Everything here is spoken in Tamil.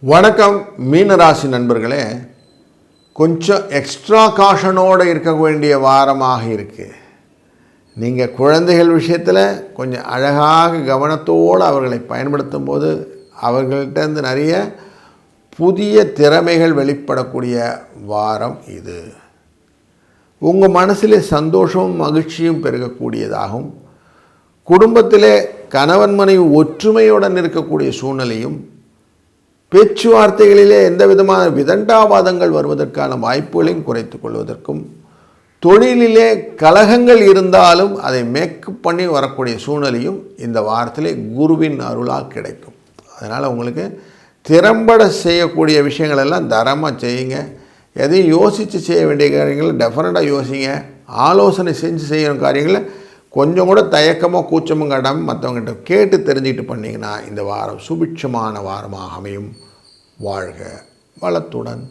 வணக்கம் மீனராசி நண்பர்களே, கொஞ்சம் எக்ஸ்ட்ரா காஷனோடு இருக்க வேண்டிய வாரமாக இருக்குது. நீங்கள் குழந்தைகள் விஷயத்தில் கொஞ்சம் அழகாக கவனத்தோடு அவர்களை பயன்படுத்தும் போது அவர்கள்ட்டேருந்து நிறைய புதிய திறமைகள் வெளிப்படக்கூடிய வாரம் இது. உங்கள் மனசிலே சந்தோஷமும் மகிழ்ச்சியும் பெருகக்கூடியதாகும். குடும்பத்திலே கணவன் மனைவி ஒற்றுமையுடன் இருக்கக்கூடிய சூழ்நிலையும், பேச்சுவார்த்தைகளிலே எந்த விதமான விதண்டாவாதங்கள் வருவதற்கான வாய்ப்புகளையும் குறைத்து கொள்வதற்கும், தொழிலிலே கலகங்கள் இருந்தாலும் அதை மேக்கப் பண்ணி வரக்கூடிய சூழ்நிலையும் இந்த வாரத்திலே குருவின் அருளால் கிடைக்கும். அதனால் உங்களுக்கு திறம்பட செய்யக்கூடிய விஷயங்கள் எல்லாம் தரமாக செய்யுங்க. எதையும் யோசித்து செய்ய வேண்டிய காரியங்களை டெஃபரெண்டாக யோசிங்க. ஆலோசனை செஞ்சு செய்யணும் காரியங்களை கொஞ்சம் கூட தயக்கமோ கூச்சமோ காட்டாமல் மற்றவங்ககிட்ட கேட்டு தெரிஞ்சுக்கிட்டு பண்ணிங்கன்னா இந்த வாரம் சுபிட்சமான வாரமாக அமையும். வாழ்க வளத்துடன்.